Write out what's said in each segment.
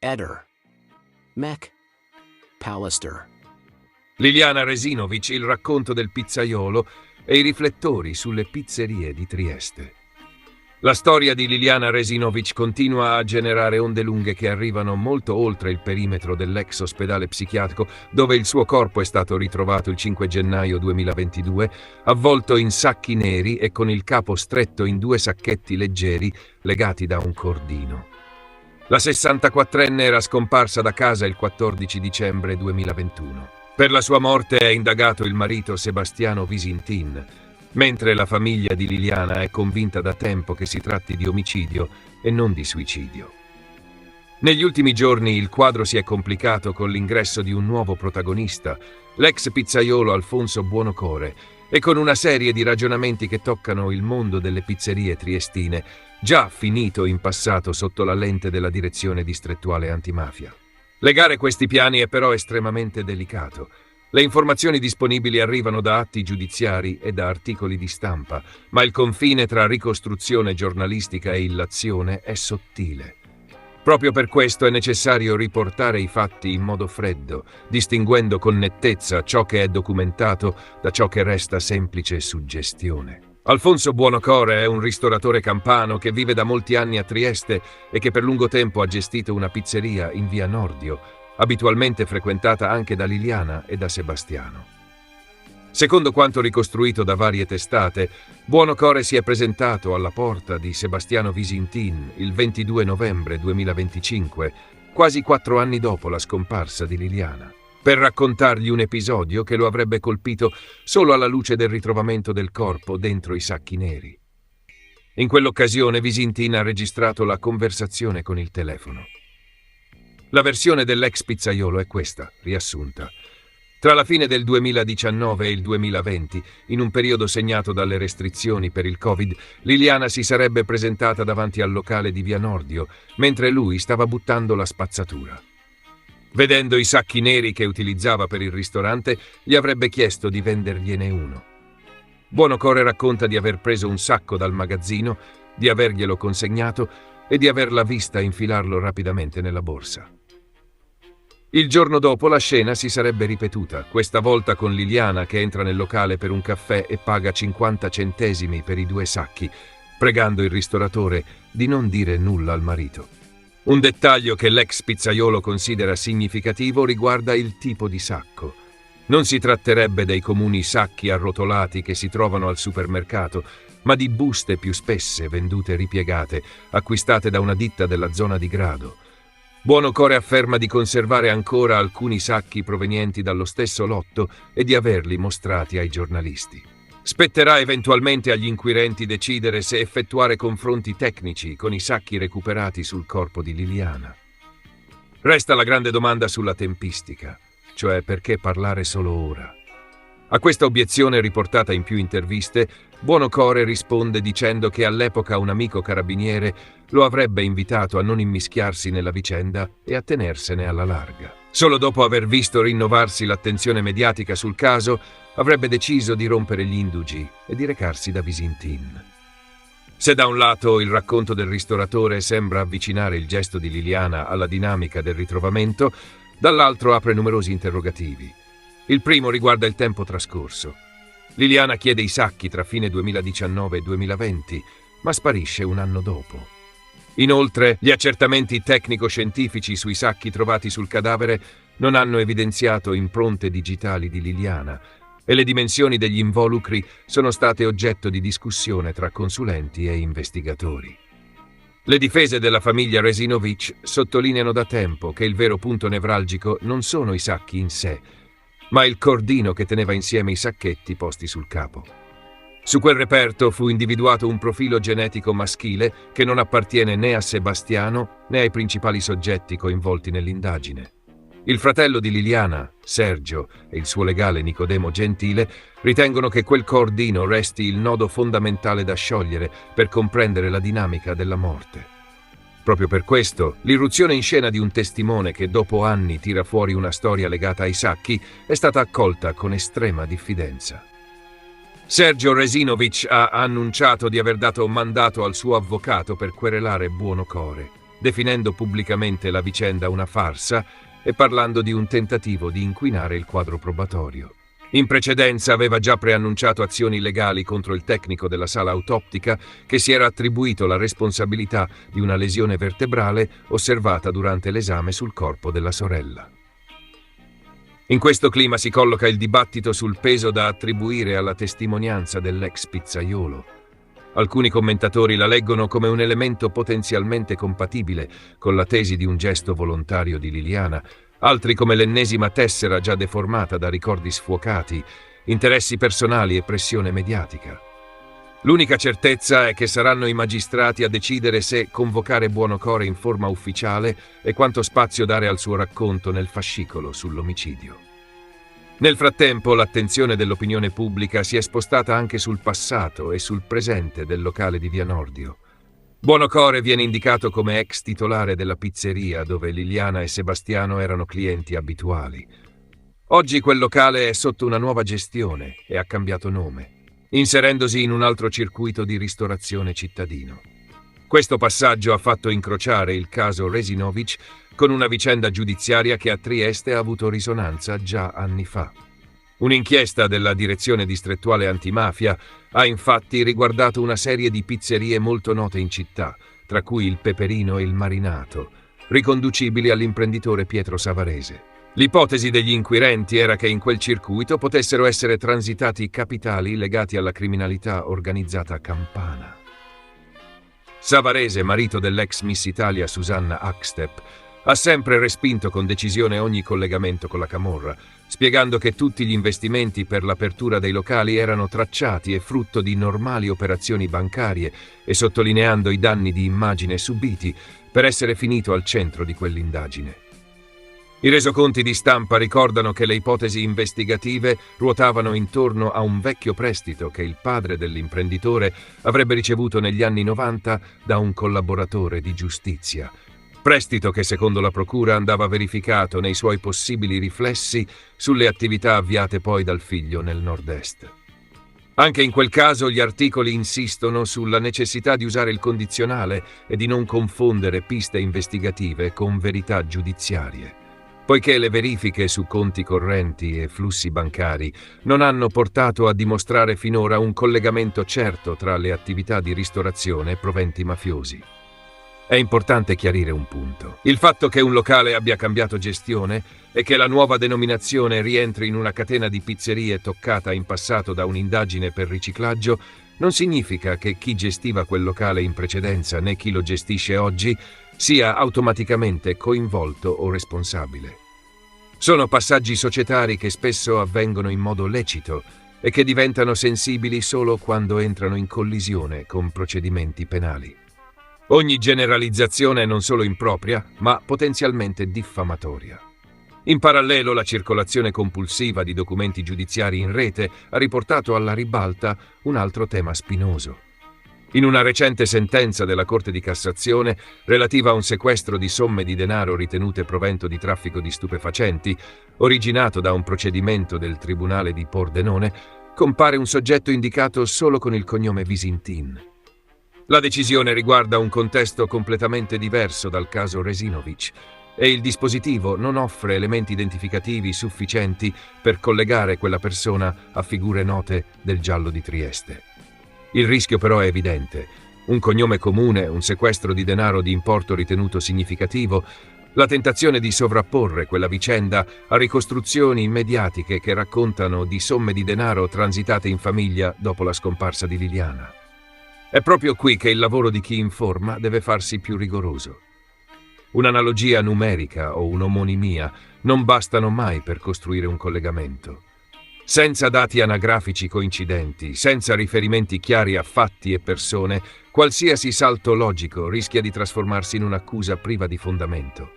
Eder. Mech. Pallister. Liliana Resinovic, il racconto del pizzaiolo e i riflettori sulle pizzerie di Trieste. La storia di Liliana Resinovic continua a generare onde lunghe che arrivano molto oltre il perimetro dell'ex ospedale psichiatrico, dove il suo corpo è stato ritrovato il 5 gennaio 2022, avvolto in sacchi neri e con il capo stretto in 2 sacchetti leggeri legati da un cordino. La 64enne era scomparsa da casa il 14 dicembre 2021. Per la sua morte è indagato il marito Sebastiano Visintin, mentre la famiglia di Liliana è convinta da tempo che si tratti di omicidio e non di suicidio. Negli ultimi giorni il quadro si è complicato con l'ingresso di un nuovo protagonista, l'ex pizzaiolo Alfonso Buonocore, e con una serie di ragionamenti che toccano il mondo delle pizzerie triestine, già finito in passato sotto la lente della direzione distrettuale antimafia. Legare questi piani è però estremamente delicato. Le informazioni disponibili arrivano da atti giudiziari e da articoli di stampa, ma il confine tra ricostruzione giornalistica e illazione è sottile. Proprio per questo è necessario riportare i fatti in modo freddo, distinguendo con nettezza ciò che è documentato da ciò che resta semplice suggestione. Alfonso Buonocore è un ristoratore campano che vive da molti anni a Trieste e che per lungo tempo ha gestito una pizzeria in via Nordio, abitualmente frequentata anche da Liliana e da Sebastiano. Secondo quanto ricostruito da varie testate, Buonocore si è presentato alla porta di Sebastiano Visintin il 22 novembre 2025, quasi 4 anni dopo la scomparsa di Liliana, per raccontargli un episodio che lo avrebbe colpito solo alla luce del ritrovamento del corpo dentro i sacchi neri. In quell'occasione Visintin ha registrato la conversazione con il telefono. La versione dell'ex pizzaiolo è questa, riassunta. Tra la fine del 2019 e il 2020, in un periodo segnato dalle restrizioni per il Covid, Liliana si sarebbe presentata davanti al locale di via Nordio, mentre lui stava buttando la spazzatura. Vedendo i sacchi neri che utilizzava per il ristorante, gli avrebbe chiesto di vendergliene uno. Buonocore racconta di aver preso un sacco dal magazzino, di averglielo consegnato e di averla vista infilarlo rapidamente nella borsa. Il giorno dopo la scena si sarebbe ripetuta, questa volta con Liliana che entra nel locale per un caffè e paga 50 centesimi per i 2 sacchi, pregando il ristoratore di non dire nulla al marito. Un dettaglio che l'ex pizzaiolo considera significativo riguarda il tipo di sacco. Non si tratterebbe dei comuni sacchi arrotolati che si trovano al supermercato, ma di buste più spesse vendute ripiegate, acquistate da una ditta della zona di Grado. Buonocore afferma di conservare ancora alcuni sacchi provenienti dallo stesso lotto e di averli mostrati ai giornalisti. Spetterà eventualmente agli inquirenti decidere se effettuare confronti tecnici con i sacchi recuperati sul corpo di Liliana. Resta la grande domanda sulla tempistica, cioè perché parlare solo ora. A questa obiezione, riportata in più interviste, Buonocore risponde dicendo che all'epoca un amico carabiniere lo avrebbe invitato a non immischiarsi nella vicenda e a tenersene alla larga. Solo dopo aver visto rinnovarsi l'attenzione mediatica sul caso, avrebbe deciso di rompere gli indugi e di recarsi da Visintin. Se da un lato il racconto del ristoratore sembra avvicinare il gesto di Liliana alla dinamica del ritrovamento, dall'altro apre numerosi interrogativi. Il primo riguarda il tempo trascorso. Liliana chiede i sacchi tra fine 2019 e 2020, ma sparisce un anno dopo. Inoltre, gli accertamenti tecnico-scientifici sui sacchi trovati sul cadavere non hanno evidenziato impronte digitali di Liliana e le dimensioni degli involucri sono state oggetto di discussione tra consulenti e investigatori. Le difese della famiglia Resinovic sottolineano da tempo che il vero punto nevralgico non sono i sacchi in sé, ma il cordino che teneva insieme i sacchetti posti sul capo. Su quel reperto fu individuato un profilo genetico maschile che non appartiene né a Sebastiano né ai principali soggetti coinvolti nell'indagine. Il fratello di Liliana, Sergio, e il suo legale Nicodemo Gentile ritengono che quel cordino resti il nodo fondamentale da sciogliere per comprendere la dinamica della morte. Proprio per questo, l'irruzione in scena di un testimone che dopo anni tira fuori una storia legata ai sacchi è stata accolta con estrema diffidenza. Sergio Resinovic ha annunciato di aver dato mandato al suo avvocato per querelare Buonocore. definendo pubblicamente la vicenda una farsa e parlando di un tentativo di inquinare il quadro probatorio. In precedenza aveva già preannunciato azioni legali contro il tecnico della sala autoptica che si era attribuito la responsabilità di una lesione vertebrale osservata durante l'esame sul corpo della sorella. In questo clima si colloca il dibattito sul peso da attribuire alla testimonianza dell'ex pizzaiolo. Alcuni commentatori la leggono come un elemento potenzialmente compatibile con la tesi di un gesto volontario di Liliana, altri come l'ennesima tessera già deformata da ricordi sfuocati, interessi personali e pressione mediatica. L'unica certezza è che saranno i magistrati a decidere se convocare Buonocore in forma ufficiale e quanto spazio dare al suo racconto nel fascicolo sull'omicidio. Nel frattempo, l'attenzione dell'opinione pubblica si è spostata anche sul passato e sul presente del locale di Via Nordio. Buonocore viene indicato come ex titolare della pizzeria dove Liliana e Sebastiano erano clienti abituali. Oggi quel locale è sotto una nuova gestione e ha cambiato nome, inserendosi in un altro circuito di ristorazione cittadino. Questo passaggio ha fatto incrociare il caso Resinovic con una vicenda giudiziaria che a Trieste ha avuto risonanza già anni fa. Un'inchiesta della Direzione Distrettuale Antimafia ha infatti riguardato una serie di pizzerie molto note in città, tra cui il Peperino e il Marinato, riconducibili all'imprenditore Pietro Savarese. L'ipotesi degli inquirenti era che in quel circuito potessero essere transitati capitali legati alla criminalità organizzata campana. Savarese, marito dell'ex Miss Italia Susanna Hackstepp, ha sempre respinto con decisione ogni collegamento con la camorra, spiegando che tutti gli investimenti per l'apertura dei locali erano tracciati e frutto di normali operazioni bancarie e sottolineando i danni di immagine subiti per essere finito al centro di quell'indagine. I resoconti di stampa ricordano che le ipotesi investigative ruotavano intorno a un vecchio prestito che il padre dell'imprenditore avrebbe ricevuto negli anni 90 da un collaboratore di giustizia. Prestito che, secondo la procura, andava verificato nei suoi possibili riflessi sulle attività avviate poi dal figlio nel nord-est. Anche in quel caso gli articoli insistono sulla necessità di usare il condizionale e di non confondere piste investigative con verità giudiziarie, poiché le verifiche su conti correnti e flussi bancari non hanno portato a dimostrare finora un collegamento certo tra le attività di ristorazione e proventi mafiosi. È importante chiarire un punto. Il fatto che un locale abbia cambiato gestione e che la nuova denominazione rientri in una catena di pizzerie toccata in passato da un'indagine per riciclaggio non significa che chi gestiva quel locale in precedenza né chi lo gestisce oggi sia automaticamente coinvolto o responsabile. Sono passaggi societari che spesso avvengono in modo lecito e che diventano sensibili solo quando entrano in collisione con procedimenti penali. Ogni generalizzazione è non solo impropria, ma potenzialmente diffamatoria. In parallelo, la circolazione compulsiva di documenti giudiziari in rete ha riportato alla ribalta un altro tema spinoso. In una recente sentenza della Corte di Cassazione, relativa a un sequestro di somme di denaro ritenute provento di traffico di stupefacenti, originato da un procedimento del Tribunale di Pordenone, compare un soggetto indicato solo con il cognome Visintin. La decisione riguarda un contesto completamente diverso dal caso Resinovic e il dispositivo non offre elementi identificativi sufficienti per collegare quella persona a figure note del giallo di Trieste. Il rischio però è evidente. Un cognome comune, un sequestro di denaro di importo ritenuto significativo, la tentazione di sovrapporre quella vicenda a ricostruzioni mediatiche che raccontano di somme di denaro transitate in famiglia dopo la scomparsa di Liliana. È proprio qui che il lavoro di chi informa deve farsi più rigoroso. Un'analogia numerica o un'omonimia non bastano mai per costruire un collegamento. Senza dati anagrafici coincidenti, senza riferimenti chiari a fatti e persone, qualsiasi salto logico rischia di trasformarsi in un'accusa priva di fondamento.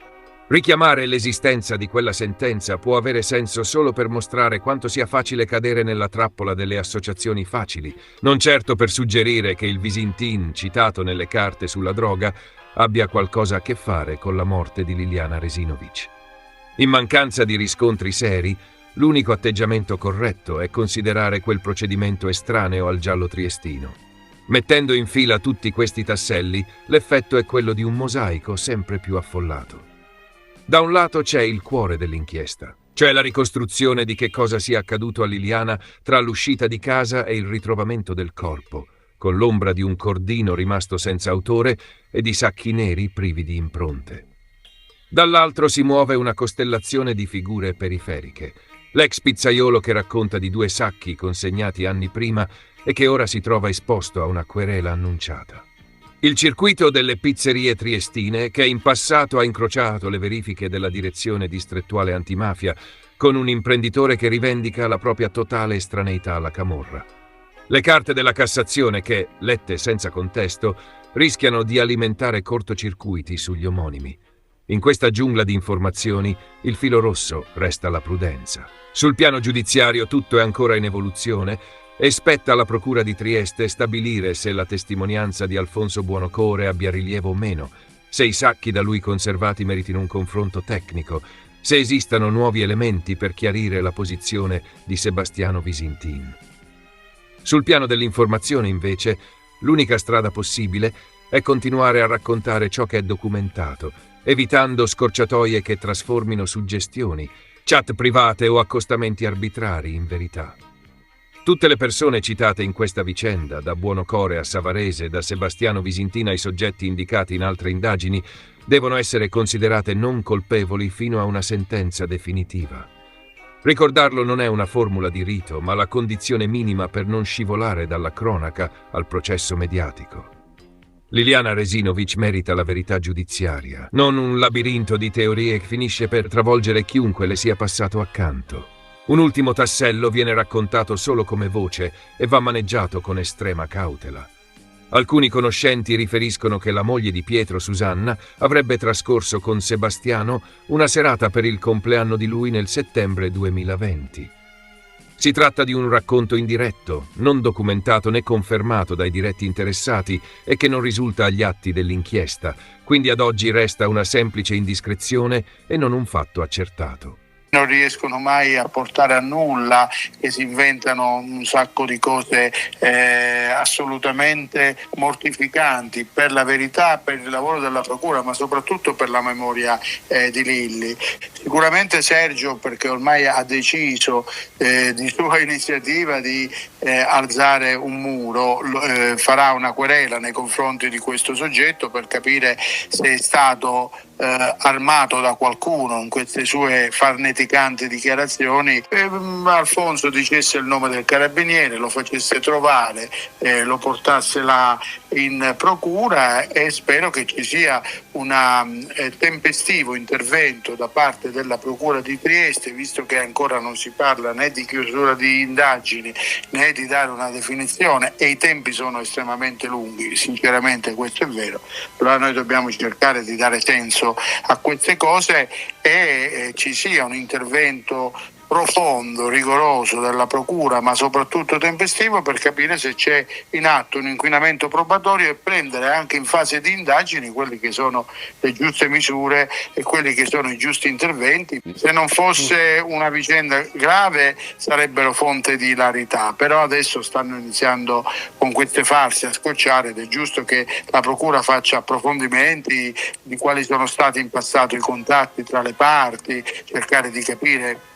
Richiamare l'esistenza di quella sentenza può avere senso solo per mostrare quanto sia facile cadere nella trappola delle associazioni facili, non certo per suggerire che il Visintin citato nelle carte sulla droga abbia qualcosa a che fare con la morte di Liliana Resinovic. In mancanza di riscontri seri, l'unico atteggiamento corretto è considerare quel procedimento estraneo al giallo triestino. Mettendo in fila tutti questi tasselli, l'effetto è quello di un mosaico sempre più affollato. Da un lato c'è il cuore dell'inchiesta, cioè la ricostruzione di che cosa sia accaduto a Liliana tra l'uscita di casa e il ritrovamento del corpo, con l'ombra di un cordino rimasto senza autore e di sacchi neri privi di impronte. Dall'altro si muove una costellazione di figure periferiche. L'ex pizzaiolo che racconta di 2 sacchi consegnati anni prima e che ora si trova esposto a una querela annunciata. Il circuito delle pizzerie triestine, che in passato ha incrociato le verifiche della direzione distrettuale antimafia, con un imprenditore che rivendica la propria totale estraneità alla camorra. Le carte della Cassazione che, lette senza contesto, rischiano di alimentare cortocircuiti sugli omonimi. In questa giungla di informazioni, il filo rosso resta la prudenza. Sul piano giudiziario tutto è ancora in evoluzione e spetta alla Procura di Trieste stabilire se la testimonianza di Alfonso Buonocore abbia rilievo o meno, se i sacchi da lui conservati meritino un confronto tecnico, se esistano nuovi elementi per chiarire la posizione di Sebastiano Visintin. Sul piano dell'informazione, invece, l'unica strada possibile è continuare a raccontare ciò che è documentato, evitando scorciatoie che trasformino suggestioni, chat private o accostamenti arbitrari in verità. Tutte le persone citate in questa vicenda, da Buonocore a Savarese, da Sebastiano Visintin ai soggetti indicati in altre indagini, devono essere considerate non colpevoli fino a una sentenza definitiva. Ricordarlo non è una formula di rito, ma la condizione minima per non scivolare dalla cronaca al processo mediatico. Liliana Resinovic merita la verità giudiziaria, non un labirinto di teorie che finisce per travolgere chiunque le sia passato accanto. Un ultimo tassello viene raccontato solo come voce e va maneggiato con estrema cautela. Alcuni conoscenti riferiscono che la moglie di Pietro, Susanna, avrebbe trascorso con Sebastiano una serata per il compleanno di lui nel settembre 2020. Si tratta di un racconto indiretto, non documentato né confermato dai diretti interessati e che non risulta agli atti dell'inchiesta, quindi ad oggi resta una semplice indiscrezione e non un fatto accertato. Non riescono mai a portare a nulla, che si inventano un sacco di cose assolutamente mortificanti per la verità, per il lavoro della procura, ma soprattutto per la memoria di Lilli. Sicuramente Sergio, perché ormai ha deciso di sua iniziativa di alzare un muro, farà una querela nei confronti di questo soggetto per capire se è stato armato da qualcuno in queste sue farneticanti dichiarazioni. Alfonso dicesse il nome del carabiniere, lo facesse trovare, lo portasse là in procura e spero che ci sia un tempestivo intervento da parte della Procura di Trieste, visto che ancora non si parla né di chiusura di indagini né di dare una definizione e i tempi sono estremamente lunghi, sinceramente questo è vero, però noi dobbiamo cercare di dare senso a queste cose e ci sia un intervento profondo, rigoroso della procura, ma soprattutto tempestivo, per capire se c'è in atto un inquinamento probatorio e prendere anche in fase di indagini quelli che sono le giuste misure e quelli che sono i giusti interventi. Se non fosse una vicenda grave sarebbero fonte di ilarità, però adesso stanno iniziando con queste farse a scocciare ed è giusto che la procura faccia approfondimenti di quali sono stati in passato i contatti tra le parti, cercare di capire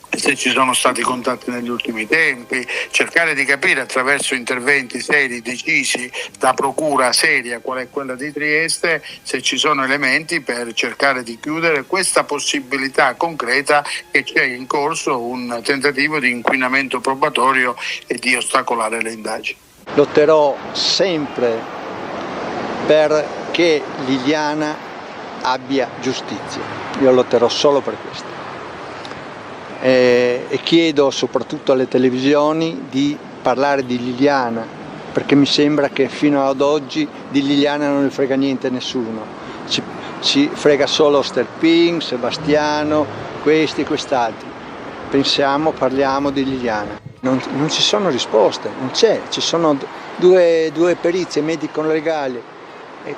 se ci sono stati contatti negli ultimi tempi, cercare di capire attraverso interventi seri, decisi da procura seria, qual è quella di Trieste, se ci sono elementi per cercare di chiudere questa possibilità concreta che c'è in corso un tentativo di inquinamento probatorio e di ostacolare le indagini. Lotterò sempre perché Liliana abbia giustizia, io lotterò solo per questo. E chiedo soprattutto alle televisioni di parlare di Liliana, perché mi sembra che fino ad oggi di Liliana non ne frega niente nessuno, ci frega solo Sterpin, Sebastiano, questi e quest'altri. Parliamo di Liliana. Non ci sono risposte, non c'è, ci sono due perizie medico-legali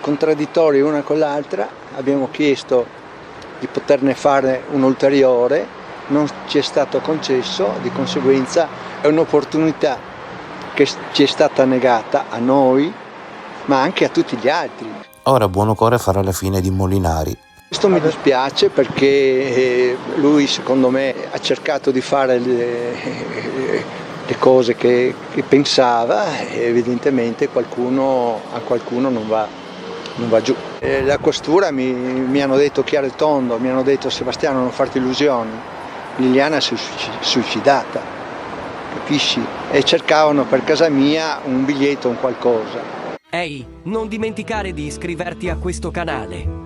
contraddittorie una con l'altra. Abbiamo chiesto di poterne fare un'ulteriore, non ci è stato concesso, di conseguenza è un'opportunità che ci è stata negata a noi, ma anche a tutti gli altri. Ora Buonocore farà la fine di Molinari. Questo mi dispiace perché lui, secondo me, ha cercato di fare le cose che pensava e evidentemente a qualcuno non va giù. La questura mi hanno detto chiaro e tondo, mi hanno detto: Sebastiano, non farti illusioni, Liliana si è suicidata, capisci? E cercavano per casa mia un biglietto, un qualcosa. Ehi, non dimenticare di iscriverti a questo canale.